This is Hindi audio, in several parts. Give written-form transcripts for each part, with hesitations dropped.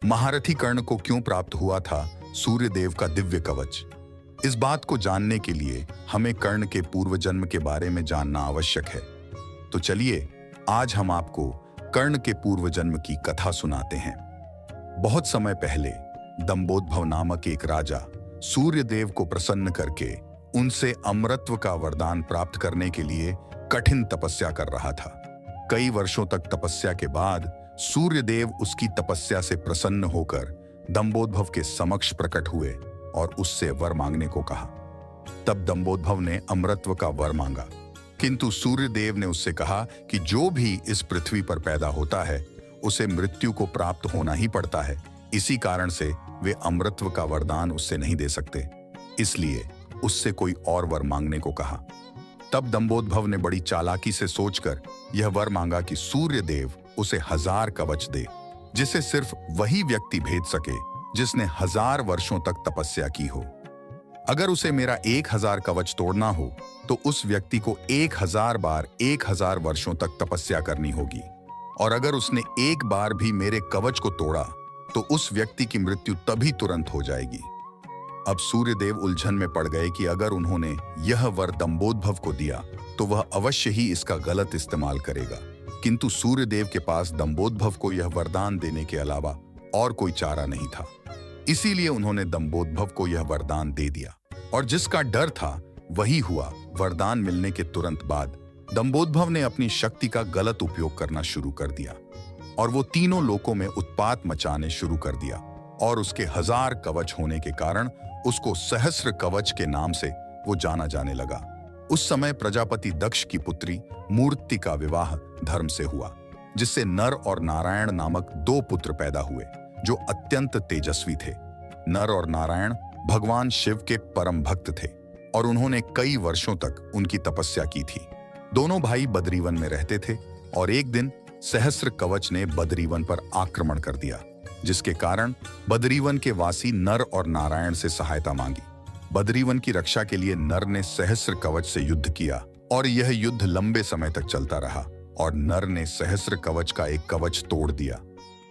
महारथी कर्ण को क्यों प्राप्त हुआ था सूर्यदेव का दिव्य कवच? इस बात को जानने के लिए हमें कर्ण के पूर्व जन्म के बारे में जानना आवश्यक है। तो चलिए आज हम आपको कर्ण के पूर्व जन्म की कथा सुनाते हैं। बहुत समय पहले दंबोदभव नामक एक राजा सूर्यदेव को प्रसन्न करके उनसे अमरत्व का वरदान प्राप्त करने के लिए कठिन तपस्या कर रहा था। कई वर्षों तक तपस्या के बाद सूर्यदेव उसकी तपस्या से प्रसन्न होकर दंबोदभव के समक्ष प्रकट हुए और उससे वर मांगने को कहा। तब दंबोदभव ने अमरत्व का वर मांगा, किंतु सूर्यदेव ने उससे कहा कि जो भी इस पृथ्वी पर पैदा होता है उसे मृत्यु को प्राप्त होना ही पड़ता है। इसी कारण से वे अमरत्व का वरदान उससे नहीं दे सकते, इसलिए उससे कोई और वर मांगने को कहा। तब दंबोदभव ने बड़ी चालाकी से सोचकर यह वर मांगा कि सूर्यदेव उसे 1000 कवच दे, जिसे सिर्फ वही व्यक्ति भेद सके जिसने 1000 वर्षों तक तपस्या की हो। अगर उसे मेरा 1000 कवच तोड़ना हो तो उस व्यक्ति को 1000 बार 1000 वर्षों तक तपस्या करनी होगी, और अगर उसने एक बार भी मेरे कवच को तोड़ा तो उस व्यक्ति की मृत्यु तभी तुरंत हो जाएगी। अब सूर्यदेव उलझन में पड़ गए कि अगर उन्होंने यह वर दंबोदभव को दिया तो वह अवश्य ही इसका गलत इस्तेमाल करेगा, किंतु सूर्यदेव के पास दंबोदभव को यह वरदान देने के अलावा और कोई चारा नहीं था। इसीलिए उन्होंने दंबोदभव को यह वरदान दे दिया, और जिसका डर था वही हुआ। वरदान मिलने के तुरंत बाद दंबोदभव ने अपनी शक्ति का गलत उपयोग करना शुरू कर दिया और वो तीनों लोकों में उत्पात मचाने शुरू कर दिया, और उसके 1000 कवच होने के कारण उसको सहस्र कवच के नाम से वो जाना जाने लगा। उस समय प्रजापति दक्ष की पुत्री मूर्ति का विवाह धर्म से हुआ, जिससे नर और नारायण नामक 2 पुत्र पैदा हुए जो अत्यंत तेजस्वी थे। नर और नारायण भगवान शिव के परम भक्त थे और उन्होंने कई वर्षों तक उनकी तपस्या की थी। दोनों भाई बद्रीवन में रहते थे और एक दिन सहस्र कवच ने बद्रीवन पर आक्रमण कर दिया, जिसके कारण बद्रीवन के वासी नर और नारायण से सहायता मांगी। बद्रीवन की रक्षा के लिए नर ने सहस्र कवच से युद्ध किया और यह युद्ध लंबे समय तक चलता रहा, और नर ने सहस्र कवच का एक कवच तोड़ दिया,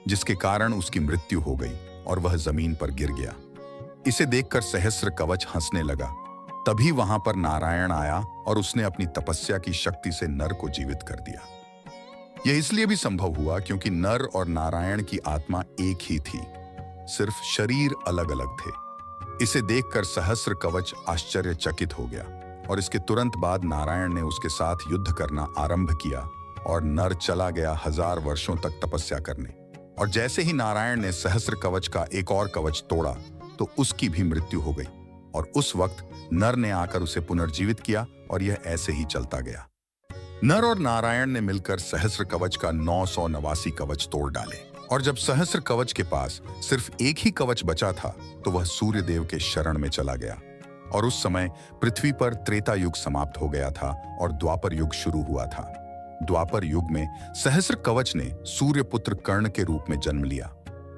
जिसके कारण उसकी मृत्यु हो गई और वह जमीन पर गिर गया। इसे देखकर सहस्र कवच हंसने लगा। तभी वहां पर नारायण आया और उसने अपनी तपस्या की शक्ति से नर को जीवित कर दिया। यह इसलिए भी संभव हुआ क्योंकि नर और नारायण की आत्मा एक ही थी, सिर्फ शरीर अलग अलग थे। इसे देखकर सहस्र कवच आश्चर्यचकित हो गया और इसके तुरंत बाद नारायण ने उसके साथ युद्ध करना आरंभ किया और नर चला गया 1000 वर्षों तक तपस्या करने। और जैसे ही नारायण ने सहस्र कवच का एक और कवच तोड़ा तो उसकी भी मृत्यु हो गई, और उस वक्त नर ने आकर उसे पुनर्जीवित किया और यह ऐसे ही चलता गया। नर और नारायण ने मिलकर सहस्र कवच का 989 कवच तोड़ डाले, और जब सहस्र कवच के पास सिर्फ एक ही कवच बचा था तो वह सूर्यदेव के शरण में चला गया। और उस समय पृथ्वी पर त्रेता युग समाप्त हो गया था और द्वापर युग शुरू हुआ था। द्वापर युग में सहस्र कवच ने सूर्यपुत्र कर्ण के रूप में जन्म लिया,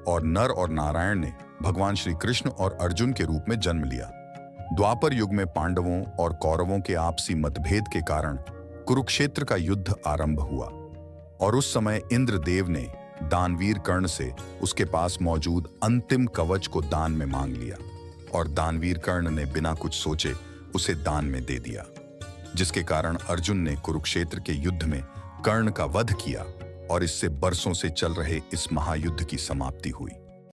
और नर और नारायण ने भगवान श्री कृष्ण और अर्जुन के रूप में जन्म लिया। द्वापर युग में पांडवों और कौरवों के आपसी मतभेद के कारण कुरुक्षेत्र का युद्ध आरंभ हुआ, और उस समय इंद्रदेव ने दानवीर कर्ण से उसके पास मौजूद अंतिम कवच को दान में मांग लिया, और दानवीर कर्ण ने बिना कुछ सोचे उसे दान में दे दिया, जिसके कारण अर्जुन ने कुरुक्षेत्र के युद्ध में कर्ण का वध किया और इससे बरसों से चल रहे इस महायुद्ध की समाप्ति हुई।